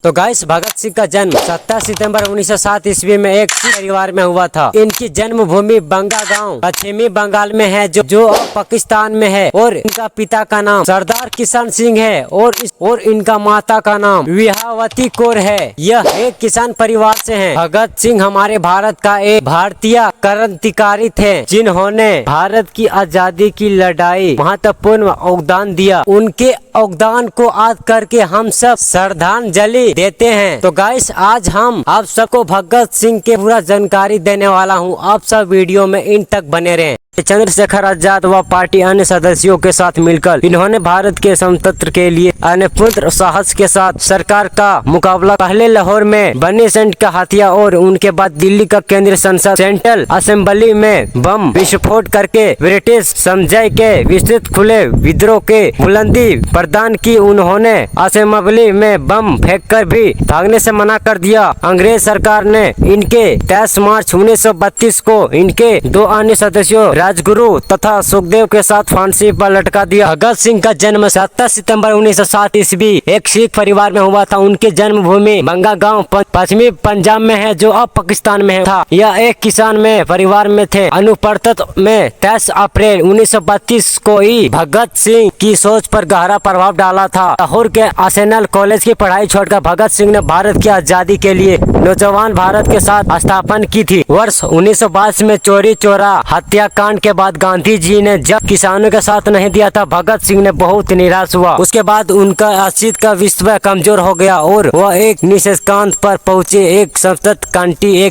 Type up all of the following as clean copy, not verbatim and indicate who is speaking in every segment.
Speaker 1: तो गाइस, भगत सिंह का जन्म 17 सितंबर 1907 ईस्वी में एक सिख परिवार में हुआ था। इनकी जन्मभूमि बंगा गांव पश्चिमी बंगाल में है, जो अब पाकिस्तान में है। और इनका पिता का नाम सरदार किशन सिंह है और इनका माता का नाम विहावती कौर है। यह एक किसान परिवार से हैं। भगत सिंह हमारे भारत का एक भारतीय क्रांतिकारी थे, जिन्होंने भारत की आजादी की लड़ाई महत्वपूर्ण योगदान दिया। उनके योगदान को याद करके हम सब श्रद्धांजलि देते हैं। तो गाइस, आज हम आप सबको भगत सिंह के पूरा जानकारी देने वाला हूं। आप सब वीडियो में इन तक बने रहें। चंद्रशेखर आजाद व पार्टी अन्य सदस्यों के साथ मिलकर इन्होंने भारत के स्वतंत्रता के लिए अनपुत्र साहस के साथ सरकार का मुकाबला पहले लाहौर में बनी सेंट का हत्या और उनके बाद दिल्ली का केंद्रीय संसद सेंट्रल असेंबली में बम विस्फोट करके ब्रिटिश साम्राज्य के विस्तृत खुले विद्रोह के बुलंदी प्रदान की। उन्होंने असेंबली में बम फेंककर भी भागने से मना कर दिया। अंग्रेज सरकार ने इनके 23 मार्च 1932 को इनके दो अन्य सदस्यों राजगुरु तथा सुखदेव के साथ फांसी पर लटका दिया। भगत सिंह का जन्म 17 सितंबर 1907 ईस्वी एक सिख परिवार में हुआ था। उनकी जन्मभूमि बंगा गांव पश्चिमी पंजाब में है, जो अब पाकिस्तान में था। यह एक किसान में परिवार में थे। अनुपस्थित में 23 अप्रैल 1932 को ही भगत सिंह की सोच पर गहरा प्रभाव डाला था। लाहौर के आर्सेनल कॉलेज की पढ़ाई छोड़कर भगत सिंह ने भारत की आजादी के लिए नौजवान भारत के साथ स्थापना की थी। वर्ष 1922 में चोरी चोरा हत्याकांड के बाद गांधी जी ने जब किसानों का साथ नहीं दिया था, भगत सिंह ने बहुत निराश हुआ। उसके बाद उनका अस्तित्व का विश्वास कमजोर हो गया और वह एक निष्कांत पर पहुंचे। एक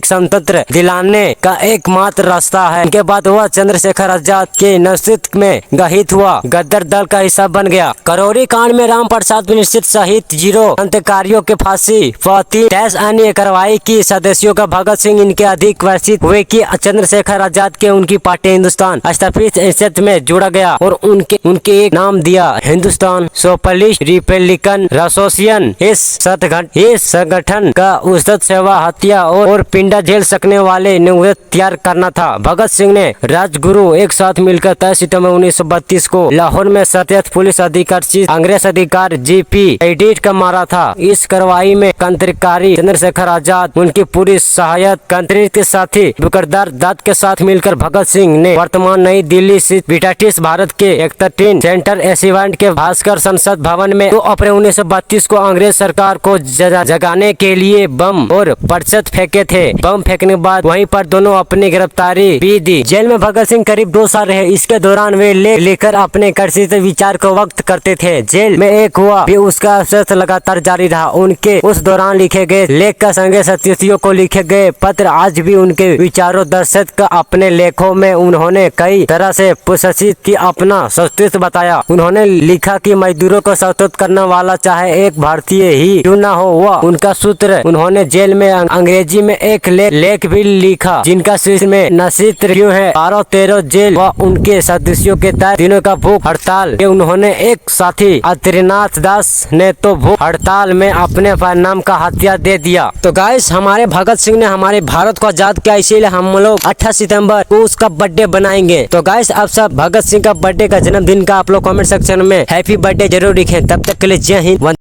Speaker 1: स्वतंत्र दिलाने का एकमात्र रास्ता है। उनके बाद वह चंद्रशेखर आजाद के नेतृत्व में गठित हुआ गदर दल का हिस्सा बन गया। करौरी कांड में राम प्रसाद निश्चित सहित 0 क्रांतिकारियों के फांसी 30 अन्य कार्रवाई की सदस्यों का भगत सिंह इनके अधिक वर्षित हुए कि चंद्रशेखर आजाद के उनकी पार्टी हिंदुस्तान स्थापित एसेट में जुड़ा गया और उनके एक नाम दिया, हिंदुस्तान सोशलिस्ट रिपब्लिकन एसोसिएशन। इस संगठन का उद्देश्य सेवा, हत्या और पिंडा झेल सकने वाले नियुक्त तैयार करना था। भगत सिंह ने राजगुरु एक साथ मिलकर 23 सितंबर 1932 को लाहौर में सतत पुलिस अधिकारी अंग्रेज अधिकारी जीपी एडिट का मारा था। इस कार्रवाई में क्रांतिकारी चंद्रशेखर आजाद, उनकी पूरी सहायता क्रांति के साथी बुकरदार दत्त के साथ मिलकर भगत सिंह ने वर्तमान नई दिल्ली स्थित ब्रिटिश भारत के 31 सेंटर एसिवेंट के भास्कर संसद भवन में 2 अप्रैल 1932 को अंग्रेज सरकार को जगाने के लिए बम और पर्चत फेंके थे। बम फेंकने के बाद वहीं पर दोनों अपनी गिरफ्तारी भी दी। जेल में भगत सिंह करीब 2 साल रहे। इसके दौरान वे लेख लेकर अपने कर्षित विचार को व्यक्त करते थे। जेल में एक हुआ भी उसका असर लगातार जारी रहा। उनके उस दौरान लिखे गए लेख का संगे सत्यों को लिखे गए पत्र आज भी उनके विचारों दर्शक का अपने लेखों में उन्होंने कई तरह से प्रशिक्षित की अपना अस्तित्व बताया। उन्होंने लिखा कि मजदूरों को सशक्त करने वाला चाहे एक भारतीय ही क्यों न हो, वह उनका सूत्र। उन्होंने जेल में अंग्रेजी में एक लेख भी लिखा, जिनका शीर्ष में नसीत्र क्यों है 12-13 जेल व उनके सदस्यों के तय दिनों का भूख हड़ताल के। उन्होंने एक साथी अत्रिनाथ दास ने तो भूख हड़ताल में अपने परिणाम का हत्या दे दिया। तो गाइस, हमारे भगत सिंह ने हमारे भारत को आजाद किया, इसीलिए हम लोग 18 सितंबर को उसका बर्थडे बनाएंगे। तो गाइस, आप सब भगत सिंह का बर्थडे का जन्मदिन का आप लोग कमेंट सेक्शन में हैप्पी बर्थडे जरूर लिखें। तब तक के लिए जय हिंद।